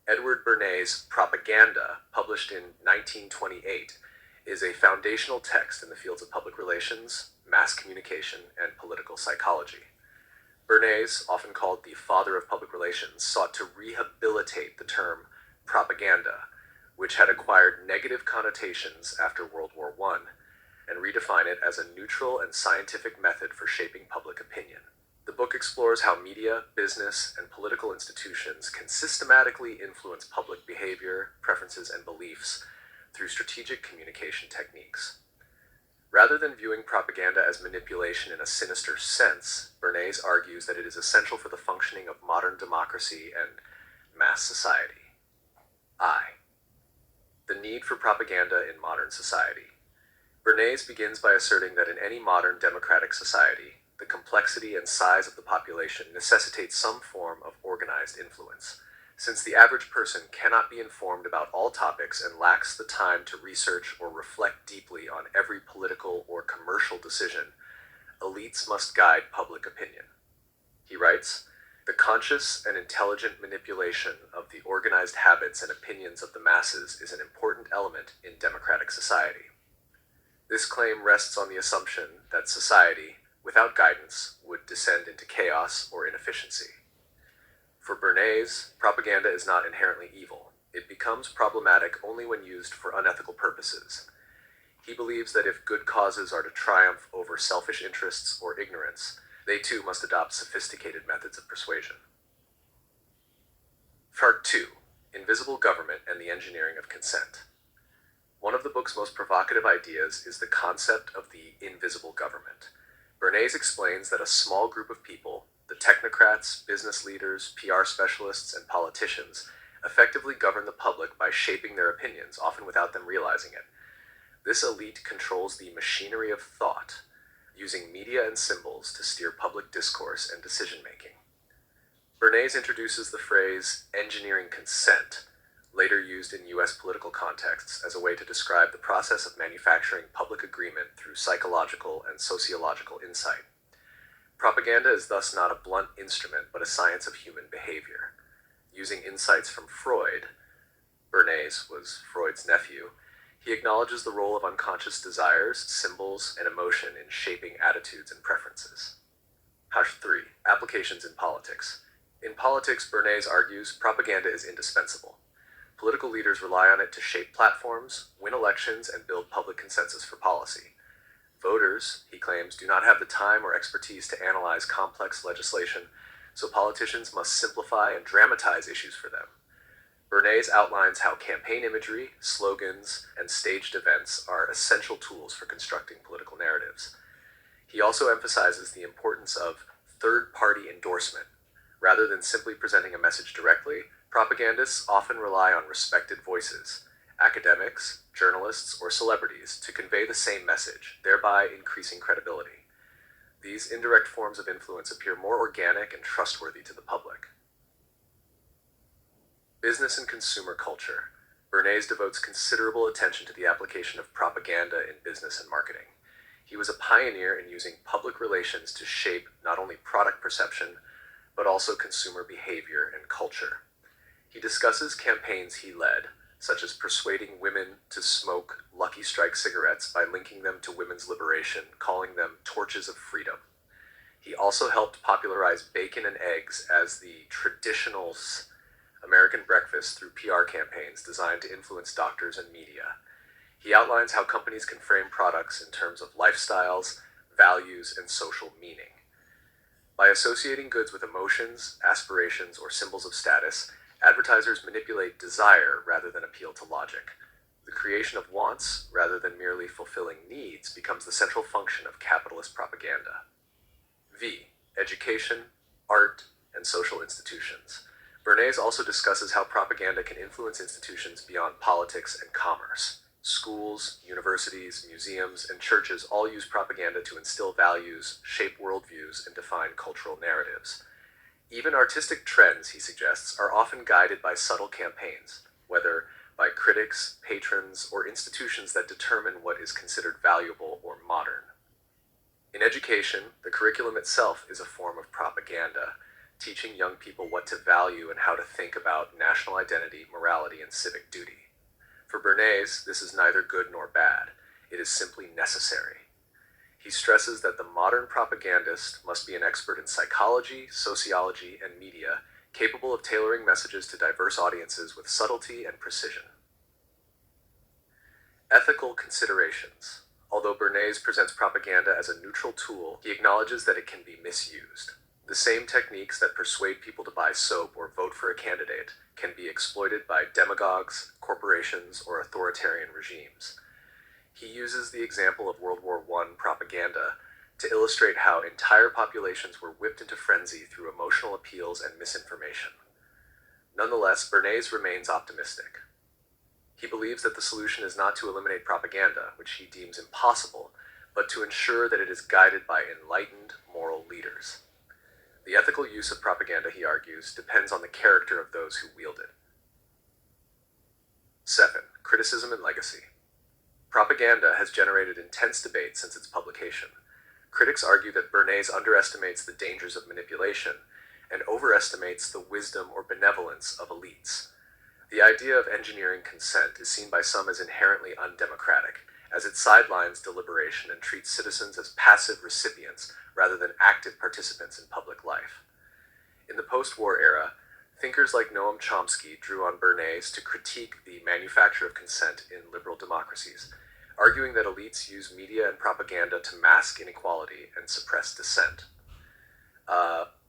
Edward Bernays' Propaganda, published in 1928, is a foundational text in the fields of public relations, mass communication, and political psychology. Bernays, often called the father of public relations, sought to rehabilitate the term propaganda, which had acquired negative connotations after World War I, and redefine it as a neutral and scientific method for shaping public opinion. The book explores how media, business, and political institutions can systematically influence public behavior, preferences, and beliefs through strategic communication techniques. Rather than viewing propaganda as manipulation in a sinister sense, Bernays argues that it is essential for the functioning of modern democracy and mass society. I. The need for propaganda in modern society. Bernays begins by asserting that in any modern democratic society, the complexity and size of the population necessitates some form of organized influence. Since the average person cannot be informed about all topics and lacks the time to research or reflect deeply on every political or commercial decision, elites must guide public opinion. He writes, "The conscious and intelligent manipulation of the organized habits and opinions of the masses is an important element in democratic society." This claim rests on the assumption that society, without guidance, would descend into chaos or inefficiency. For Bernays, propaganda is not inherently evil. It becomes problematic only when used for unethical purposes. He believes that if good causes are to triumph over selfish interests or ignorance, they too must adopt sophisticated methods of persuasion. Part 2. Invisible Government and the Engineering of Consent. One of the book's most provocative ideas is the concept of the invisible government. Bernays explains that a small group of people, the technocrats, business leaders, PR specialists, and politicians, effectively govern the public by shaping their opinions, often without them realizing it. This elite controls the machinery of thought, using media and symbols to steer public discourse and decision-making. Bernays introduces the phrase engineering consent, later used in US political contexts as a way to describe the process of manufacturing public agreement through psychological and sociological insight. Propaganda is thus not a blunt instrument, but a science of human behavior. Using insights from Freud, Bernays was Freud's nephew, he acknowledges the role of unconscious desires, symbols, and emotion in shaping attitudes and preferences. 3. Applications in politics. In politics, Bernays argues propaganda is indispensable. Political leaders rely on it to shape platforms, win elections, and build public consensus for policy. Voters, he claims, do not have the time or expertise to analyze complex legislation, so politicians must simplify and dramatize issues for them. Bernays outlines how campaign imagery, slogans, and staged events are essential tools for constructing political narratives. He also emphasizes the importance of third-party endorsement. Rather than simply presenting a message directly, propagandists often rely on respected voices, academics, journalists, or celebrities, to convey the same message, thereby increasing credibility. These indirect forms of influence appear more organic and trustworthy to the public. Business and consumer culture. Bernays devotes considerable attention to the application of propaganda in business and marketing. He was a pioneer in using public relations to shape not only product perception, but also consumer behavior and culture. He discusses campaigns he led, such as persuading women to smoke Lucky Strike cigarettes by linking them to women's liberation, calling them torches of freedom. He also helped popularize bacon and eggs as the traditional American breakfast through PR campaigns designed to influence doctors and media. He outlines how companies can frame products in terms of lifestyles, values, and social meaning. By associating goods with emotions, aspirations, or symbols of status, advertisers manipulate desire rather than appeal to logic. The creation of wants, rather than merely fulfilling needs, becomes the central function of capitalist propaganda. V. Education, art, and social institutions. Bernays also discusses how propaganda can influence institutions beyond politics and commerce. Schools, universities, museums, and churches all use propaganda to instill values, shape worldviews, and define cultural narratives. Even artistic trends, he suggests, are often guided by subtle campaigns, whether by critics, patrons, or institutions that determine what is considered valuable or modern. In education, the curriculum itself is a form of propaganda. teaching young people what to value and how to think about national identity, morality, and civic duty. For Bernays, this is neither good nor bad. It is simply necessary. He stresses that the modern propagandist must be an expert in psychology, sociology, and media, capable of tailoring messages to diverse audiences with subtlety and precision. Ethical considerations. Although Bernays presents propaganda as a neutral tool, he acknowledges that it can be misused. The same techniques that persuade people to buy soap or vote for a candidate can be exploited by demagogues, corporations, or authoritarian regimes. He uses the example of World War I propaganda to illustrate how entire populations were whipped into frenzy through emotional appeals and misinformation. Nonetheless, Bernays remains optimistic. He believes that the solution is not to eliminate propaganda, which he deems impossible, but to ensure that it is guided by enlightened, moral leaders. The ethical use of propaganda, he argues, depends on the character of those who wield it. 7. Criticism and legacy. Propaganda has generated intense debate since its publication. Critics argue that Bernays underestimates the dangers of manipulation and overestimates the wisdom or benevolence of elites. The idea of engineering consent is seen by some as inherently undemocratic, as it sidelines deliberation and treats citizens as passive recipients rather than active participants in public life. In the post-war era, thinkers like Noam Chomsky drew on Bernays to critique the manufacture of consent in liberal democracies, arguing that elites use media and propaganda to mask inequality and suppress dissent.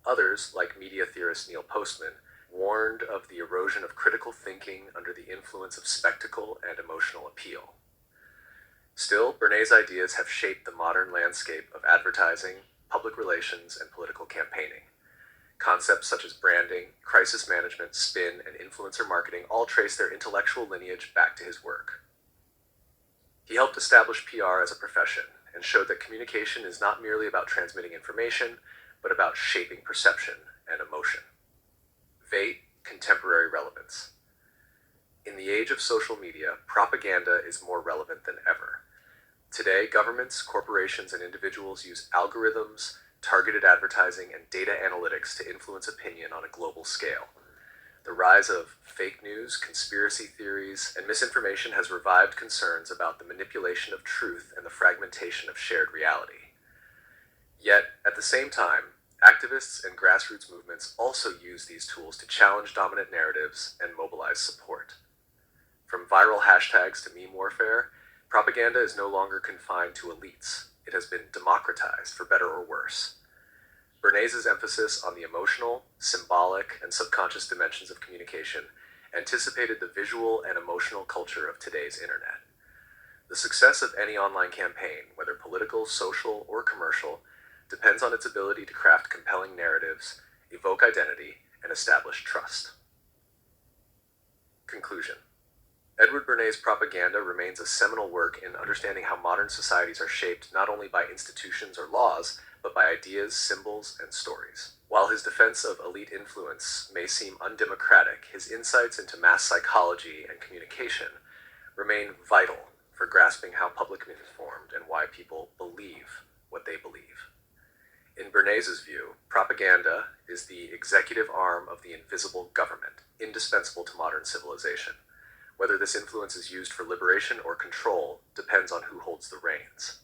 Others, like media theorist Neil Postman, warned of the erosion of critical thinking under the influence of spectacle and emotional appeal. Still, Bernays' ideas have shaped the modern landscape of advertising, public relations, and political campaigning. Concepts such as branding, crisis management, spin, and influencer marketing all trace their intellectual lineage back to his work. He helped establish PR as a profession and showed that communication is not merely about transmitting information, but about shaping perception and emotion. 8. Contemporary relevance. In the age of social media, propaganda is more relevant than ever. Today, governments, corporations, and individuals use algorithms, targeted advertising, and data analytics to influence opinion on a global scale. The rise of fake news, conspiracy theories, and misinformation has revived concerns about the manipulation of truth and the fragmentation of shared reality. Yet, at the same time, activists and grassroots movements also use these tools to challenge dominant narratives and mobilize support. From viral hashtags to meme warfare, propaganda is no longer confined to elites. It has been democratized, for better or worse. Bernays' emphasis on the emotional, symbolic, and subconscious dimensions of communication anticipated the visual and emotional culture of today's internet. The success of any online campaign, whether political, social, or commercial, depends on its ability to craft compelling narratives, evoke identity, and establish trust. Conclusion. Edward Bernays' propaganda remains a seminal work in understanding how modern societies are shaped not only by institutions or laws, but by ideas, symbols, and stories. While his defense of elite influence may seem undemocratic, his insights into mass psychology and communication remain vital for grasping how public opinion is formed and why people believe what they believe. In Bernays' view, propaganda is the executive arm of the invisible government, indispensable to modern civilization. Whether this influence is used for liberation or control depends on who holds the reins.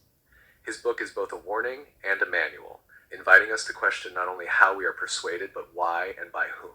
His book is both a warning and a manual, inviting us to question not only how we are persuaded, but why and by whom.